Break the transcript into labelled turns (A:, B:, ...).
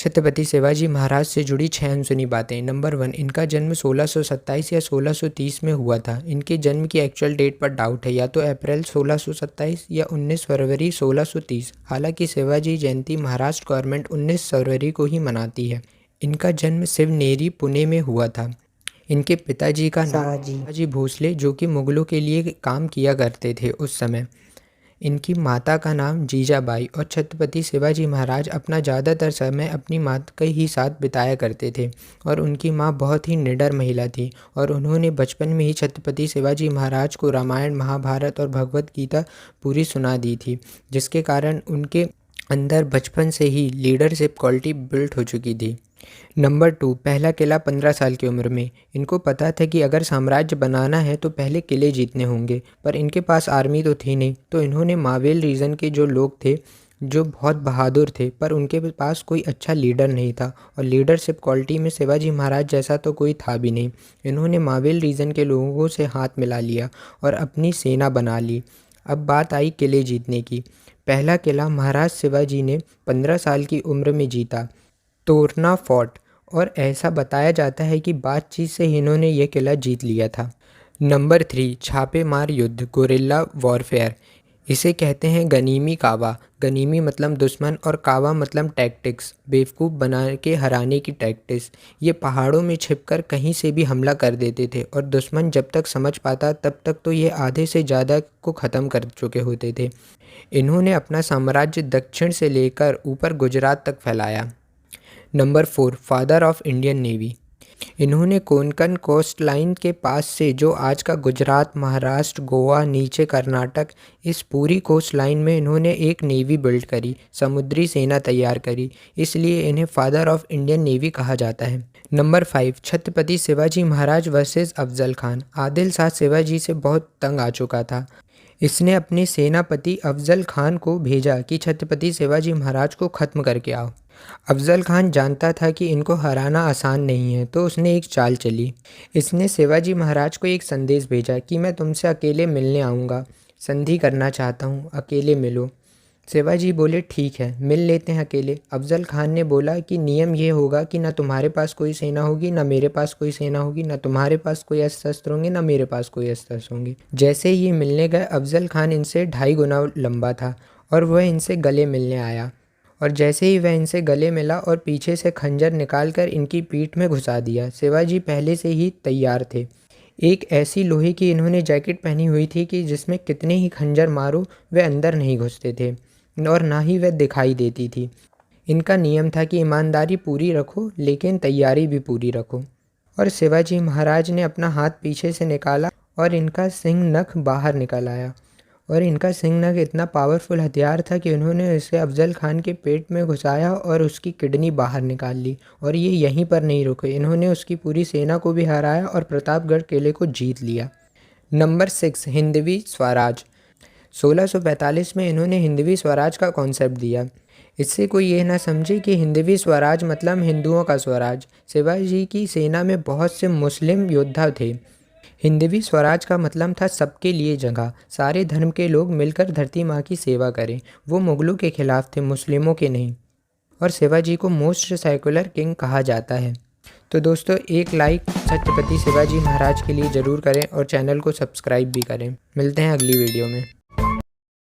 A: छत्रपति शिवाजी महाराज से जुड़ी 6 अनसुनी बातें। नंबर 1, इनका जन्म 1627 या 1630 में हुआ था। इनके जन्म की एक्चुअल डेट पर डाउट है, या तो अप्रैल 1627 या 19 फरवरी 1630। हालांकि शिवाजी जयंती महाराष्ट्र गवर्नमेंट 19 फरवरी को ही मनाती है। इनका जन्म शिवनेरी, पुणे में हुआ था। इनके पिताजी का नाम शहाजी भोसले, जो कि मुगलों के लिए काम किया करते थे उस समय। इनकी माता का नाम जीजाबाई। और छत्रपति शिवाजी महाराज अपना ज़्यादातर समय अपनी माँ के ही साथ बिताया करते थे। और उनकी माँ बहुत ही निडर महिला थी और उन्होंने बचपन में ही छत्रपति शिवाजी महाराज को रामायण, महाभारत और भगवत गीता पूरी सुना दी थी, जिसके कारण उनके अंदर बचपन से ही लीडरशिप क्वालिटी बिल्ट हो चुकी थी। नंबर 2, पहला किला 15 साल की उम्र में। इनको पता था कि अगर साम्राज्य बनाना है तो पहले किले जीतने होंगे, पर इनके पास आर्मी तो थी नहीं, तो इन्होंने मावेल रीजन के जो लोग थे जो बहुत बहादुर थे, पर उनके पास कोई अच्छा लीडर नहीं था और लीडरशिप क्वालिटी में शिवाजी महाराज जैसा तो कोई था भी नहीं। इन्होंने मावेल रीजन के लोगों से हाथ मिला लिया और अपनी सेना बना ली। अब बात आई किले जीतने की। पहला किला महाराज शिवाजी ने 15 साल की उम्र में जीता, तोरना फोर्ट, और ऐसा बताया जाता है कि बातचीत से इन्होंने यह किला जीत लिया था। नंबर 3, छापेमार युद्ध, गोरिल्ला वॉरफेयर। इसे कहते हैं गनीमी कावा। गनीमी मतलब दुश्मन और कावा मतलब टैक्टिक्स, बेवकूफ़ बना के हराने की टैक्टिक्स। ये पहाड़ों में छिपकर कहीं से भी हमला कर देते थे और दुश्मन जब तक समझ पाता तब तक तो ये आधे से ज़्यादा को ख़त्म कर चुके होते थे। इन्होंने अपना साम्राज्य दक्षिण से लेकर ऊपर गुजरात तक फैलाया। Number 4, father of Indian navy. इन्होंने कोंकण कोस्ट लाइन के पास से, जो आज का गुजरात, महाराष्ट्र, गोवा, नीचे कर्नाटक, इस पूरी कोस्ट लाइन में इन्होंने एक नेवी बिल्ड करी, समुद्री सेना तैयार करी, इसलिए इन्हें फादर ऑफ इंडियन नेवी कहा जाता है। Number 5, Chhatrapati Shivaji Maharaj versus Afzal Khan. आदिल शाह शिवाजी से बहुत तंग आ चुका था। इसने अपने सेनापति अफजल खान को भेजा कि छत्रपति शिवाजी महाराज को ख़त्म करके आओ। अफजल खान जानता था कि इनको हराना आसान नहीं है, तो उसने एक चाल चली। इसने शिवाजी महाराज को एक संदेश भेजा कि मैं तुमसे अकेले मिलने आऊँगा, संधि करना चाहता हूँ, अकेले मिलो। शिवाजी बोले ठीक है, मिल लेते हैं अकेले। अफजल खान ने बोला कि नियम ये होगा कि ना तुम्हारे पास कोई सेना होगी, ना मेरे पास कोई सेना होगी, ना तुम्हारे पास कोई अस्त्र शस्त्र होंगे, ना मेरे पास कोई अस्त्र शस्त्र होंगे। जैसे ही ये मिलने गए, अफजल खान इनसे 2.5 गुना लंबा था और वह इनसे गले मिलने आया। और जैसे ही वह इनसे गले मिला और पीछे से खंजर निकालकर इनकी पीठ में घुसा दिया। शिवाजी पहले से ही तैयार थे। एक ऐसी लोहे की इन्होंने जैकेट पहनी हुई थी कि जिसमें कितने ही खंजर मारो वह अंदर नहीं घुसते थे और ना ही वह दिखाई देती थी। इनका नियम था कि ईमानदारी पूरी रखो लेकिन तैयारी भी पूरी रखो। और शिवाजी महाराज ने अपना हाथ पीछे से निकाला और इनका सिंह नख बाहर निकल आया। और इनका सिंह नख इतना पावरफुल हथियार था कि उन्होंने इसे अफजल खान के पेट में घुसाया और उसकी किडनी बाहर निकाल ली। और ये यहीं पर नहीं रुके, इन्होंने उसकी पूरी सेना को भी हराया और प्रतापगढ़ किले को जीत लिया। नंबर 6, हिंदवी स्वराज। 1645 में इन्होंने हिंदवी स्वराज का कॉन्सेप्ट दिया। इससे कोई ये ना समझे कि हिंदवी स्वराज मतलब हिंदुओं का स्वराज। शिवाजी की सेना में बहुत से मुस्लिम योद्धा थे। हिंदवी स्वराज का मतलब था सबके लिए जगह, सारे धर्म के लोग मिलकर धरती माँ की सेवा करें। वो मुगलों के खिलाफ थे, मुस्लिमों के नहीं। और शिवाजी को मोस्ट सेक्युलर किंग कहा जाता है। तो दोस्तों, एक लाइक छत्रपति शिवाजी महाराज के लिए ज़रूर करें और चैनल को सब्सक्राइब भी करें। मिलते हैं अगली वीडियो में।